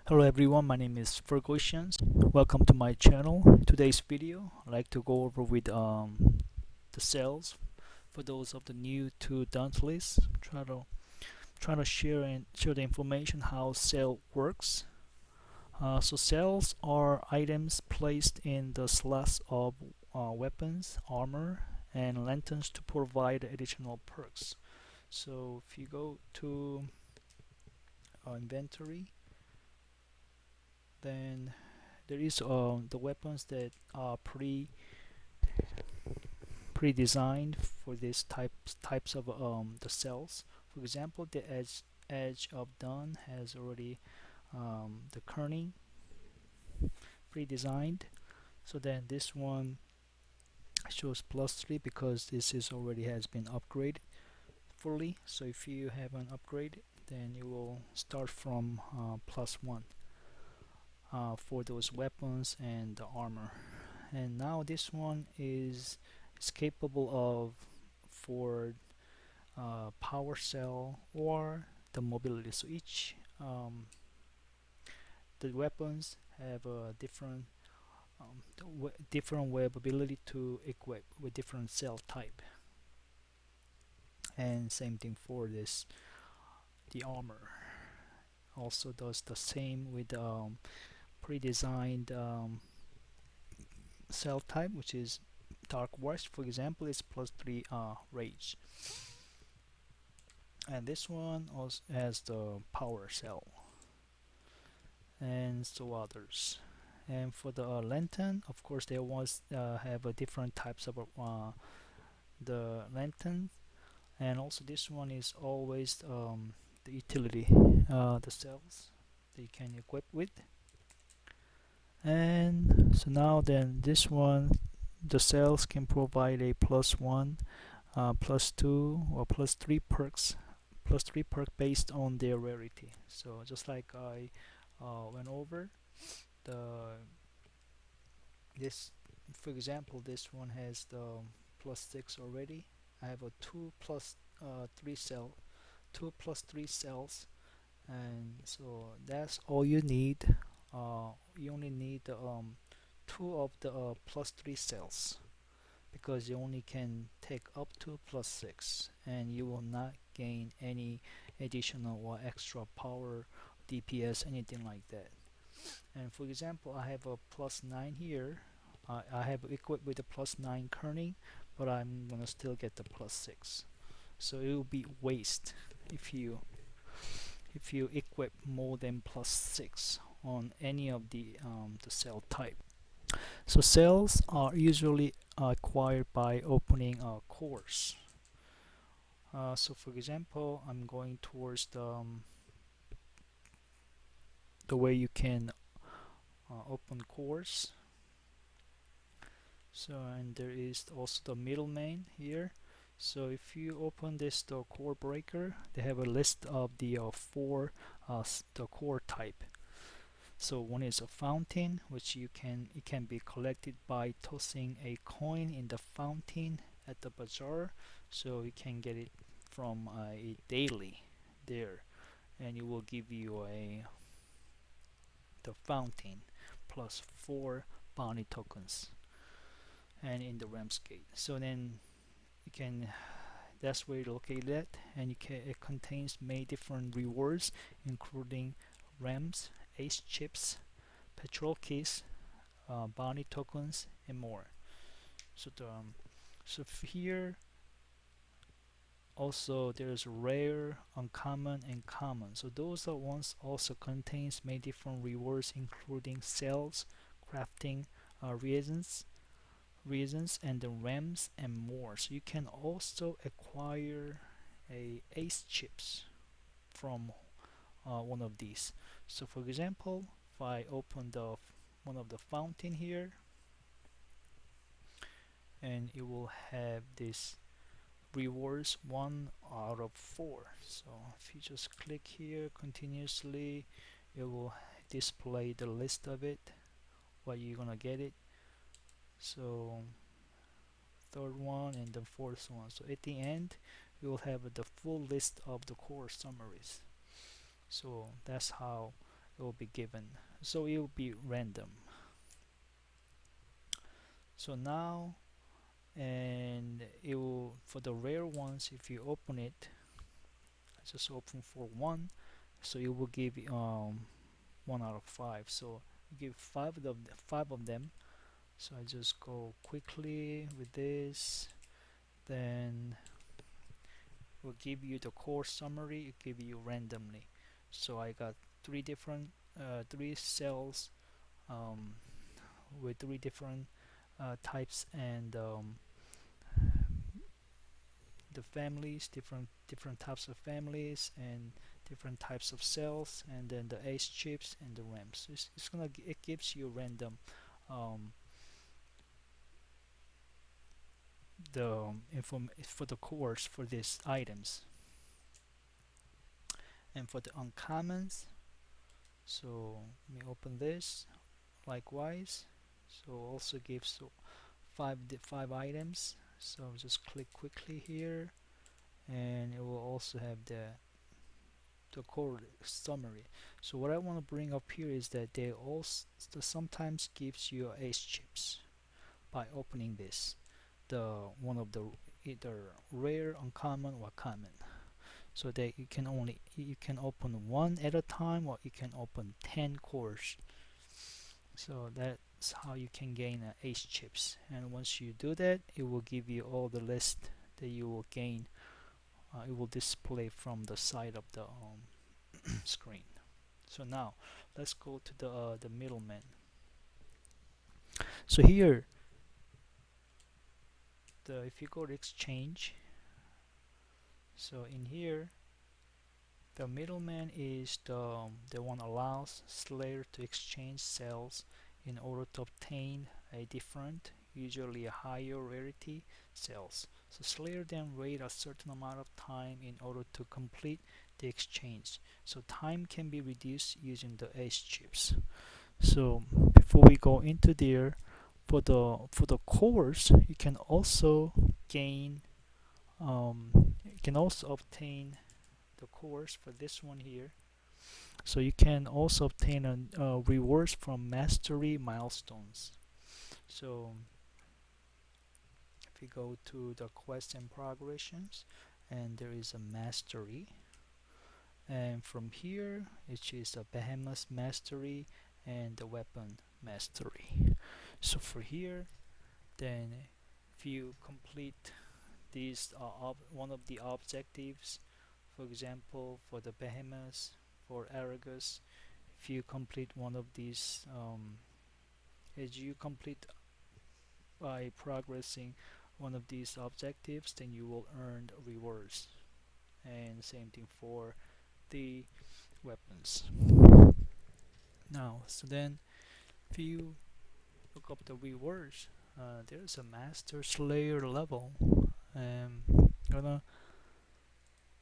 Hello everyone, my name is Perk. Welcome to my channel. Today's video, I'd like to go over with the cells for those of the new to Dauntless. Try to share the information how cell works. So cells are items placed in the slots of weapons, armor, and lanterns to provide additional perks. So if you go to inventory, then there is the weapons that are pre-designed for these types of the cells. For example, the edge of Dawn has already the kerning pre-designed. So then this one shows +3 because this is already has been upgraded fully. So if you haven't upgraded, then you will start from +1 for those weapons and the armor. And now this one is capable of for power cell or the mobility. So each the weapons have a different web ability to equip with different cell type. And same thing for this, the armor also does the same with pre-designed cell type, which is dark wars. For example, is +3 rage, and this one also has the power cell, and so others. And for the lantern, of course, there was have different types of the lantern, and also this one is always the utility, the cells that you can equip with. And so now then this one, the cells can provide a +1, +2, or +3 perks, +3 perk based on their rarity. So just like I went over the this, for example, this one has the +6 already. I have a 2 plus 3 cells, and so that's all you need. You only need two of the +3 cells, because you only can take up to +6, and you will not gain any additional or extra power, DPS, anything like that. And for example, I have a +9 here. I have equipped with a +9 kerning, but I'm gonna still get the +6. So it will be waste if you equip more than +6 on any of the cell type. So cells are usually acquired by opening cores. So for example, I'm going towards the way you can open cores. So, and there is also the middleman here. So if you open this the core breaker, they have a list of the four the core type. So one is a fountain, which it can be collected by tossing a coin in the fountain at the bazaar. So you can get it from a daily there, and it will give you a the fountain plus 4 bounty tokens, and in the Ram's Gate. So then you can, that's where you locate that, and it contains many different rewards, including Rams, Ace chips, petrol keys, bounty tokens, and more. So here also there's rare, uncommon, and common. So those are ones also contains many different rewards, including cells, crafting, reasons, and the rams, and more. So you can also acquire a ace chips from one of these. So for example, if I open the one of the fountain here, and it will have this rewards 1 out of 4. So if you just click here continuously, it will display the list of it, what you're gonna get it. So third one and the fourth one. So at the end, you will have the full list of the core summaries. So that's how it will be given. So it will be random. So now, and it will, for the rare ones, if you open it, I just open for one, so it will give 1 out of 5. So you give five of them. So I just go quickly with this, then will give you the core summary, it give you randomly. So I got three cells um, with three different types, and the families, different types of families, and different types of cells, and then the ACE chips and the RAMs. It gives you random um, the inform for the cores for these items. And for the uncommons, so let me open this likewise. So also gives five items. So just click quickly here, and it will also have the core summary. So what I want to bring up here is that they also sometimes gives you ACE chips by opening this, the one of the either rare, uncommon, or common. So that you can open one at a time, or you can open 10 cores. So that's how you can gain ACE chips. And once you do that, it will give you all the list that you will gain. It will display from the side of the screen. So now let's go to the middleman. So here, if you go to exchange, so in here, the middleman is the one allows Slayer to exchange cells in order to obtain a different, usually a higher rarity cells. So Slayer then wait a certain amount of time in order to complete the exchange. So time can be reduced using the ACE chips. So before we go into there, for the cores, you can also gain you can also obtain the cores for this one here. So you can also obtain rewards from mastery milestones. So if you go to the quest and progressions, and there is a mastery, and from here it is a behemoth mastery and the weapon mastery. So for here, then if you complete these one of the objectives, for example for the behemoth, for Aetherdust, if you complete one of these, as you complete by progressing one of these objectives, then you will earn rewards. And same thing for the weapons. Now, so then if you look up the rewards, there's a Master Slayer level. Gonna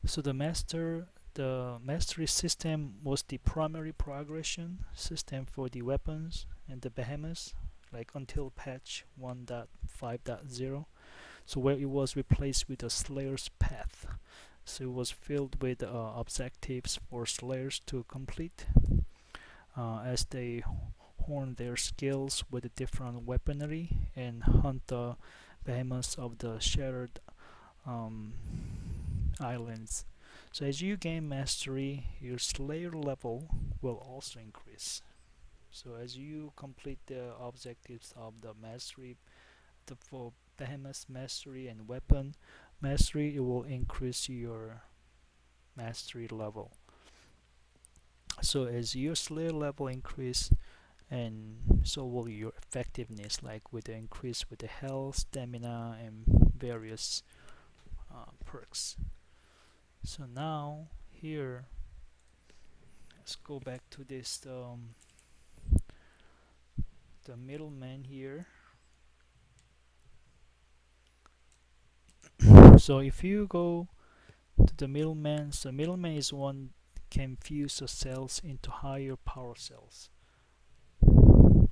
so the mastery system was the primary progression system for the weapons and the behemoths, like until patch 1.5.0. So where it was replaced with the Slayer's Path. So it was filled with objectives for Slayers to complete as they hone their skills with the different weaponry and hunt the behemoths of the shattered islands. So as you gain mastery, your Slayer level will also increase. So as you complete the objectives of the mastery, for behemoth mastery and weapon mastery, it will increase your mastery level. So as your Slayer level increase, and so will your effectiveness, like with the increase with the health, stamina, and various perks. So now here, let's go back to this the middleman here. So if you go to the middleman, so middleman is one can fuse the cells into higher power cells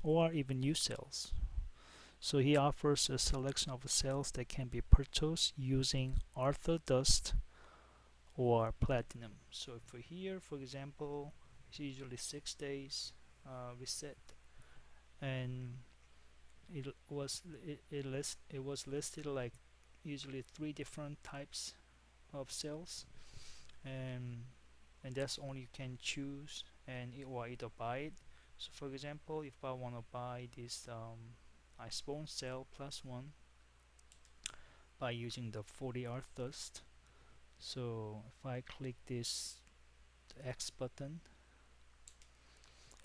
or even new cells. So he offers a selection of cells that can be purchased using Aetherdust or platinum. So for here, for example, It's usually 6 days reset, and it was listed like usually three different types of cells, and that's only you can choose and or either buy it. So for example, if I want to buy this iceborne cell plus one by using the 40 Aetherdust, so if I click this X button,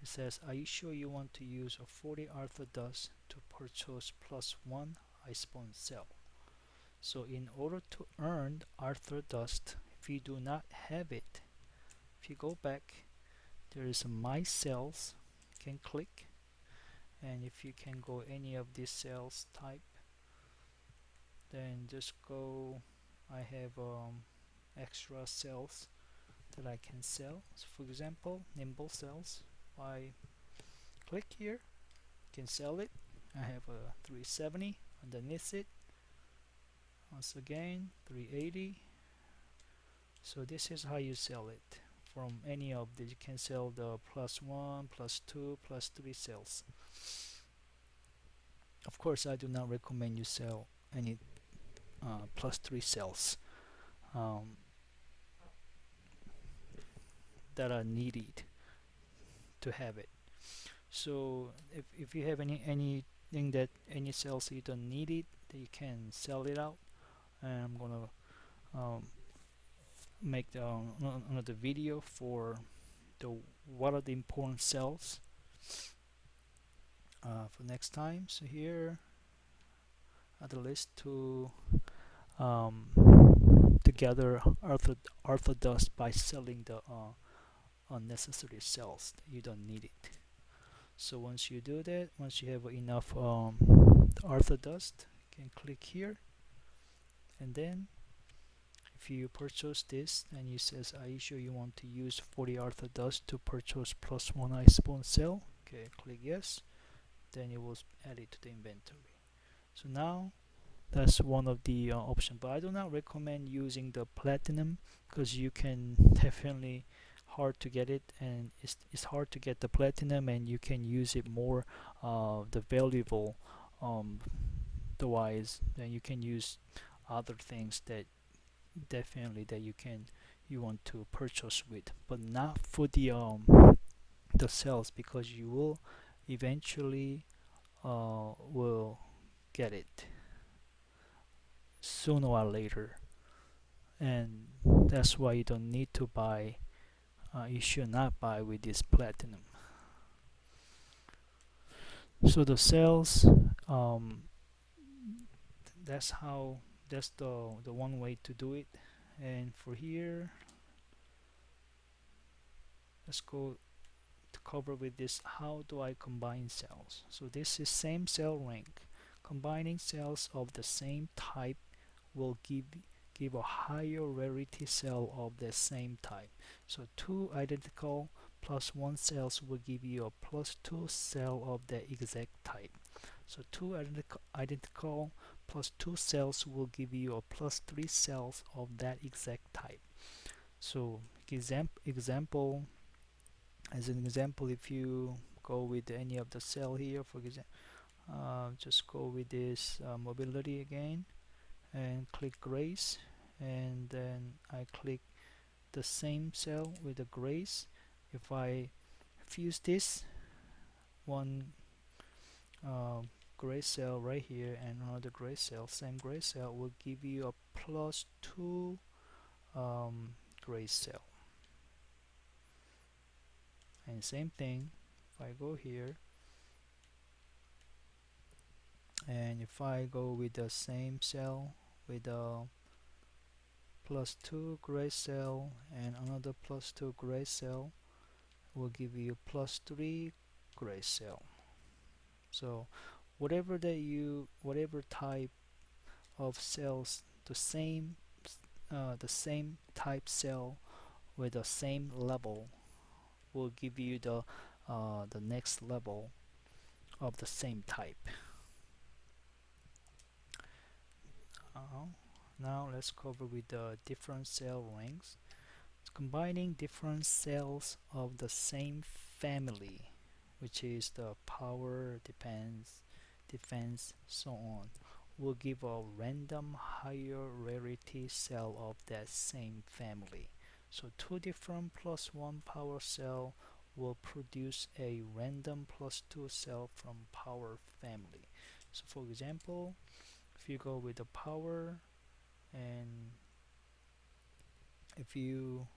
it says, are you sure you want to use a 40 Aetherdust to purchase plus one iceborne cell? So in order to earn Aetherdust, if you do not have it, if you go back, there is a my cells, you can click, and if you can go any of these cells type, then just go, I have extra cells that I can sell. So for example, nimble cells, if I click here, you can sell it. I have a 370 underneath it, once again 380. So this is how you sell it. From any of these you can sell the plus one, plus two, plus three cells. Of course I do not recommend you sell any plus three cells that are needed to have it. So if you have anything that any cells you don't need it, then you can sell it out. And I'm gonna make another video for the what are the important cells for next time. So here are the list um, to gather Aetherdust by selling the unnecessary cells that you don't need it. So once you do that, once you have enough Aetherdust, you can click here, and then if you purchase this and it says, are you sure you want to use 40 Aetherdust to purchase plus one iceborne cell? Okay, click yes, then it will add it to the inventory. So now that's one of the options, but I do not recommend using the platinum because you can definitely hard to get it, and it's hard to get the platinum, and you can use it more the valuable device. Then you can use other things that definitely that you want to purchase with, but not for the cells, because you will eventually will get it sooner or later, and that's why you don't need to buy, you should not buy with this platinum. So the cells, that's how, that's the one way to do it. And for here, let's go to cover with this, how do I combine cells. So this is same cell rank. Combining cells of the same type will give a higher rarity cell of the same type. So two identical plus one cells will give you a plus two cell of the exact type. So two identical plus two cells will give you a plus three cells of that exact type. So example, as an example, if you go with any of the cell here, for example, just go with this mobility again and click grace, and then I click the same cell with the grace. If I fuse this one gray cell right here and another gray cell, same gray cell will give you a plus two gray cell. And same thing, if I go here and if I go with the same cell with a plus two gray cell and another plus two gray cell, will give you plus three gray cell. So whatever type of cells, the same type cell with the same level will give you the next level of the same type. Now let's cover with the different cell ranks. Combining different cells of the same family, which is the power, defense, so on, will give a random higher rarity cell of that same family. So two different +1 power cell will produce a random +2 cell from power family. So for example, if you go with the power, and if you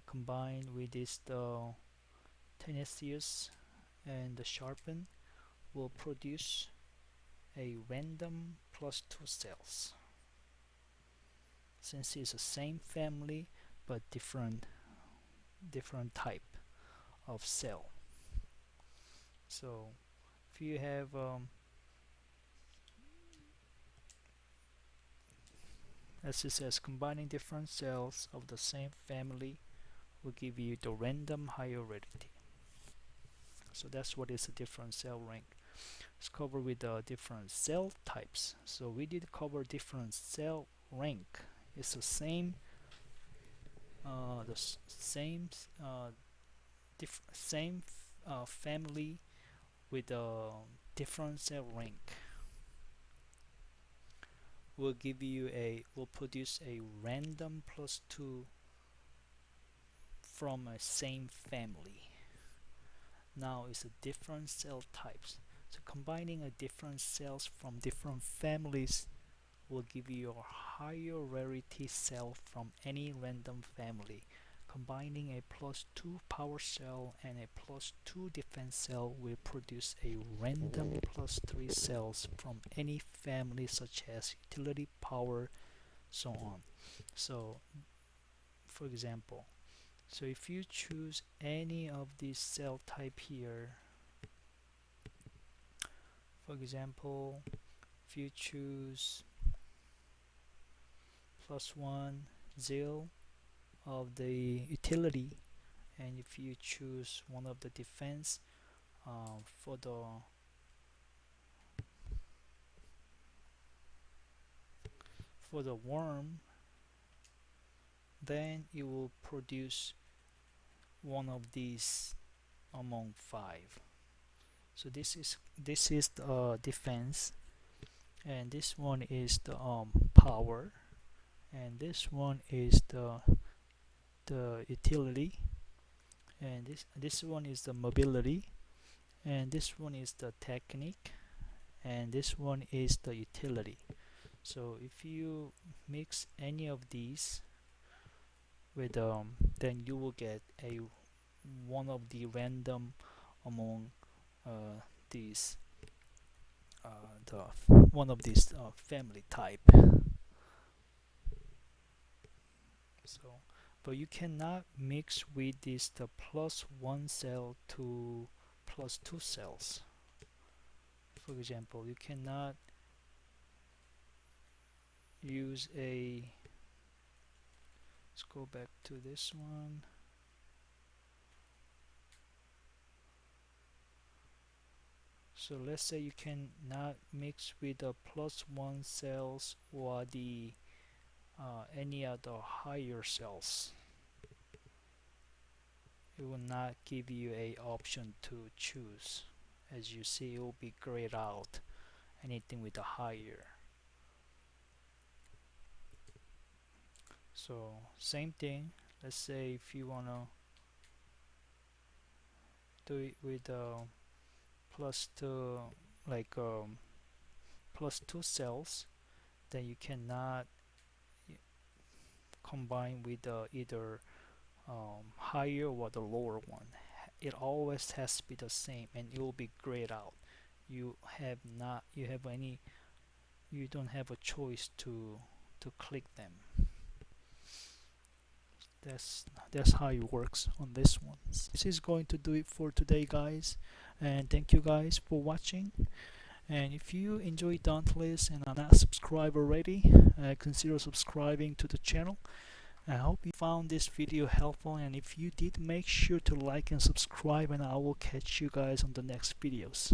combine with this the tenacious and the sharpen, will produce a random +2 cells, since it's the same family but different type of cell. So if you have as it says, combining different cells of the same family will give you the random higher rarity. So that's what is a different cell rank. Let's cover with the different cell types. So we did cover different cell rank. It's the same family with a different cell rank. Will produce a random +2 from a same family. Now it's a different cell types. So combining a different cells from different families will give you a higher rarity cell from any random family. Combining a +2 power cell and a +2 defense cell will produce a random +3 cells from any family, such as utility, power, so on. So for example, so if you choose any of these cell type here, for example, if you choose +1 zeal of the utility, and if you choose one of the defense for the worm, then it will produce one of these among 5. So this is the defense, and this one is the power, and this one is the utility, and this one is the mobility, and this one is the technique, and this one is the utility. So if you mix any of these with then you will get a one of the random among these the one of these family type. So but you cannot mix with this the +1 cell to +2 cells. For example, you cannot use a, let's go back to this one. So let's say you cannot mix with the +1 cells or the any other higher cells. It will not give you a option to choose. As you see, it will be grayed out anything with a higher. So same thing, let's say if you wanna do it with +2, like +2 cells, then you cannot combine with either higher or the lower one. It always has to be the same, and it will be grayed out. You don't have a choice to click them. That's how it works on this one. This is going to do it for today, guys, and thank you guys for watching. And if you enjoy Dauntless and are not subscribed already, consider subscribing to the channel. I hope you found this video helpful, and if you did, make sure to like and subscribe, and I will catch you guys on the next videos.